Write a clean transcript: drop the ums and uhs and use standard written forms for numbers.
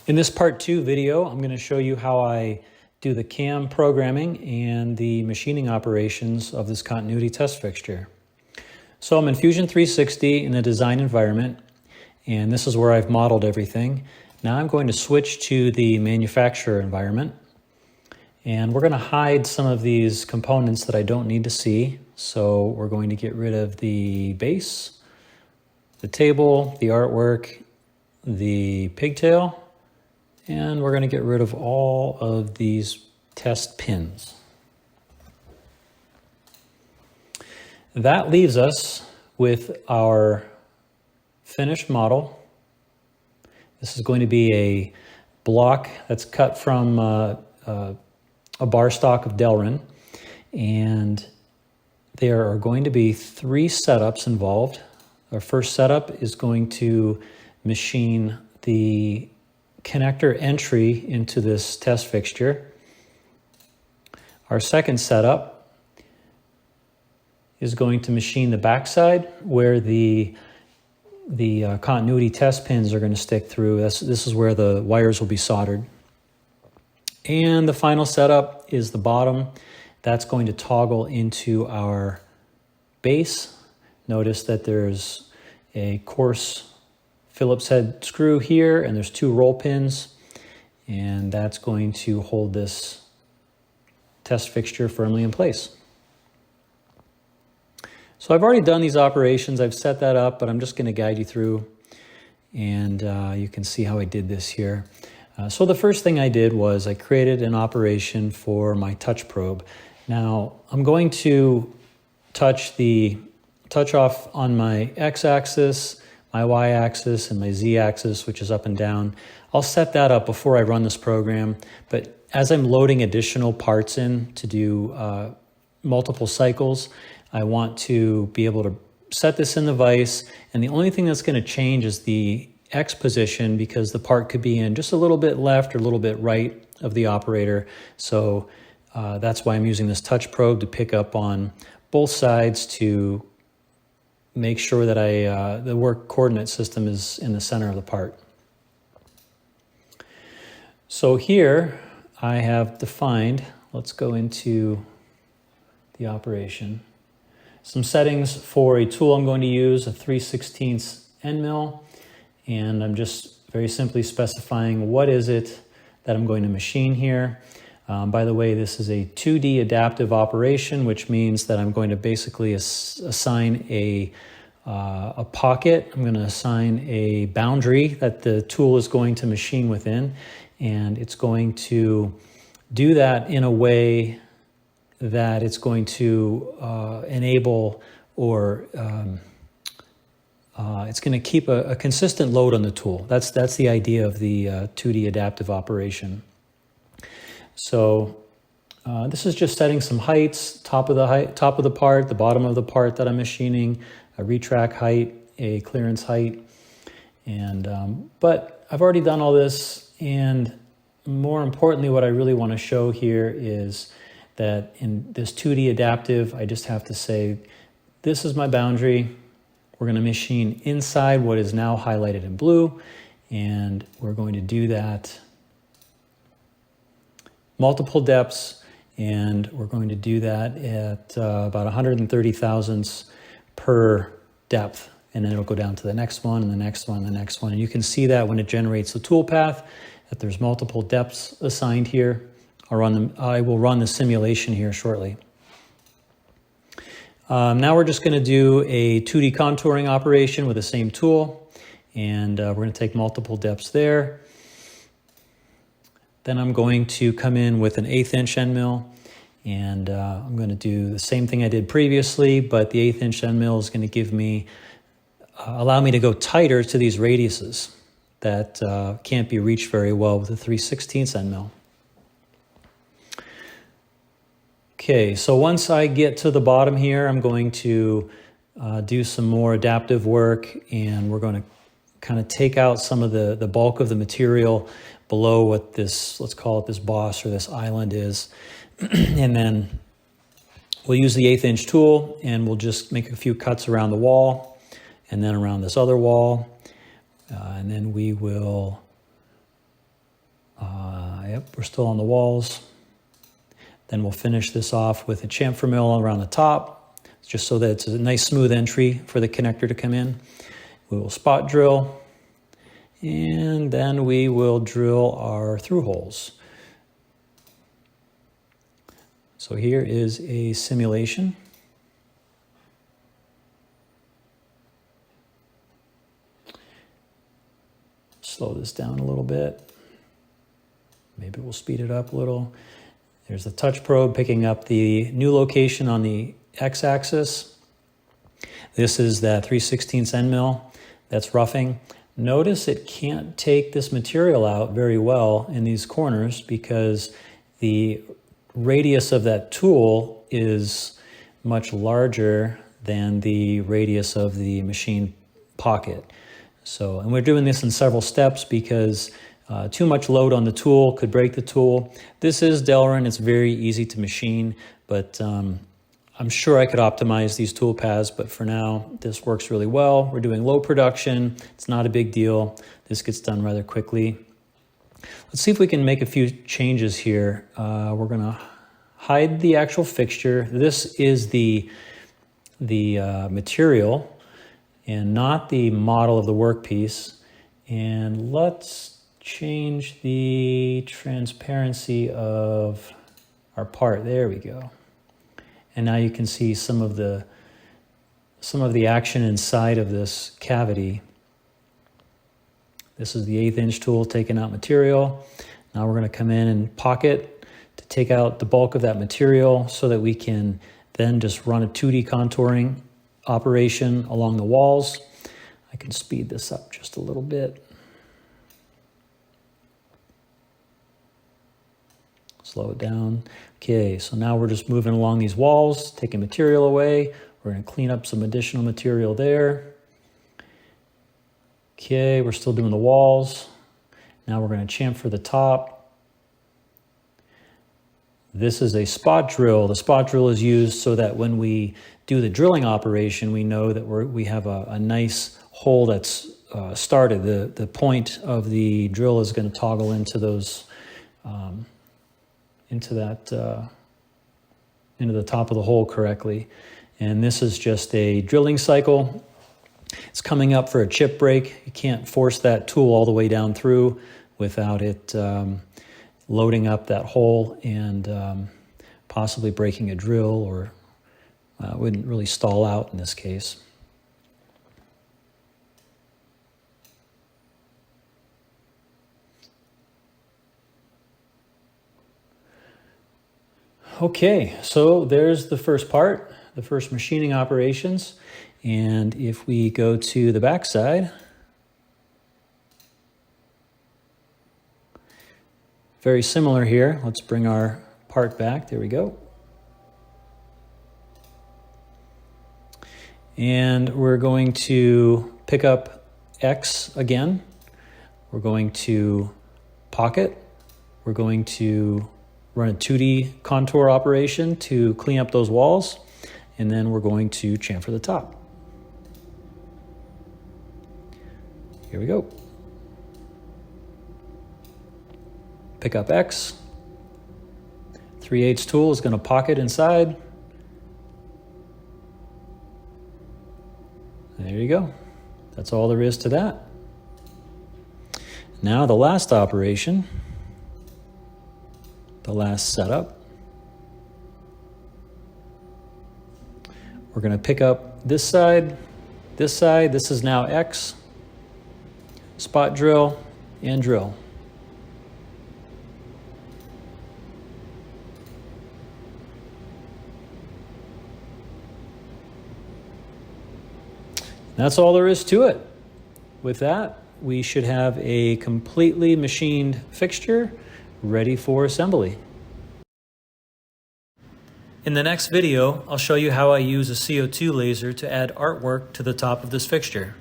In this part 2 video, I'm going to show you how I do the CAM programming and the machining operations of this continuity test fixture. So I'm in Fusion 360 in the design environment, and this is where I've modeled everything. Now I'm going to switch to the manufacturer environment, and we're going to hide some of these components that I don't need to see. So we're going to get rid of the base, the table, the artwork, the pigtail, and we're going to get rid of all of these test pins. That leaves us with our finished model. This is going to be a block that's cut from a bar stock of Delrin, and there are going to be 3 setups involved. Our first setup is going to machine the connector entry into this test fixture. Our second setup is going to machine the backside where the continuity test pins are going to stick through. This is where the wires will be soldered. And the final setup is the bottom. That's going to toggle into our base. Notice that there's a coarse Phillips head screw here, and there's 2 roll pins, and that's going to hold this test fixture firmly in place. So I've already done these operations. I've set that up, but I'm just going to guide you through, and you can see how I did this here. So the first thing I did was I created an operation for my touch probe. Now I'm going to touch off on my x-axis, my y-axis, and my z-axis, which is up and down. I'll set that up before I run this program, but as I'm loading additional parts in to do multiple cycles, I want to be able to set this in the vise, and the only thing that's going to change is the X position, because the part could be in just a little bit left or a little bit right of the operator. So that's why I'm using this touch probe to pick up on both sides to make sure that the work coordinate system is in the center of the part. So here I have defined, let's go into the operation, some settings for a tool I'm going to use, a 3/16 end mill, and I'm just very simply specifying what is it that I'm going to machine here. By the way, this is a 2D adaptive operation, which means that I'm going to basically assign a pocket. I'm going to assign a boundary that the tool is going to machine within, and it's going to do that in a way that it's going to enable or it's going to keep a consistent load on the tool. That's the idea of the 2D adaptive operation. So this is just setting some heights, top of the part, the bottom of the part that I'm machining, a retract height, a clearance height, and but I've already done all this, and more importantly, what I really want to show here is that in this 2D adaptive, I just have to say, this is my boundary. We're going to machine inside what is now highlighted in blue, and we're going to do that multiple depths, and we're going to do that at about 130 thousandths per depth, and then it'll go down to the next one and the next one and the next one. And you can see that when it generates the toolpath, that there's multiple depths assigned here. I will run the simulation here shortly. Now we're just going to do a 2D contouring operation with the same tool, and we're going to take multiple depths there. Then I'm going to come in with an 1/8 inch end mill, and I'm going to do the same thing I did previously, but the 1/8 inch end mill is going to give me, allow me to go tighter to these radiuses that can't be reached very well with a 3/16 end mill. Okay, so once I get to the bottom here, I'm going to do some more adaptive work, and we're going to kind of take out some of the bulk of the material below what this, let's call it this boss or this island is. And then we'll use the 1/8 inch tool, and we'll just make a few cuts around the wall and then around this other wall. And then we will Yep, we're still on the walls. Then we'll finish this off with a chamfer mill around the top, just so that it's a nice smooth entry for the connector to come in. We will spot drill, and then we will drill our through holes. So here is a simulation. Slow this down a little bit. Maybe we'll speed it up a little. There's the touch probe picking up the new location on the x-axis. This is that 3/16 end mill that's roughing. Notice it can't take this material out very well in these corners because the radius of that tool is much larger than the radius of the machine pocket. So, and we're doing this in several steps because too much load on the tool could break the tool. This is Delrin, it's very easy to machine, but I'm sure I could optimize these tool paths, but for now, this works really well. We're doing low production, it's not a big deal. This gets done rather quickly. Let's see if we can make a few changes here. We're gonna hide the actual fixture. This is the material and not the model of the workpiece. And let's change the transparency of our part. There we go. And now you can see some of the action inside of this cavity. This is the 1/8 inch tool taking out material. Now we're going to come in and pocket to take out the bulk of that material so that we can then just run a 2D contouring operation along the walls. I can speed this up just a little bit. Slow it down. Okay, so now we're just moving along these walls, taking material away. We're going to clean up some additional material there. Okay, we're still doing the walls. Now we're going to chamfer the top. This is a spot drill. The spot drill is used so that when we do the drilling operation, we know that we have a nice hole that's started. The point of the drill is going to toggle into those, into the top of the hole correctly. And this is just a drilling cycle. It's coming up for a chip break. You can't force that tool all the way down through without it loading up that hole and possibly breaking a drill, or wouldn't really stall out in this case. Okay, so there's the first part, the first machining operations. And if we go to the back side, very similar here. Let's bring our part back. There we go. And we're going to pick up X again. We're going to pocket. We're going to run a 2D contour operation to clean up those walls. And then we're going to chamfer the top. Here we go. Pick up X. 3/8 tool is going to pocket inside. There you go. That's all there is to that. Now the last operation, the last setup. We're going to pick up this side, this side. This is now X. Spot drill and drill. That's all there is to it. With that, we should have a completely machined fixture ready for assembly. In the next video, I'll show you how I use a CO2 laser to add artwork to the top of this fixture.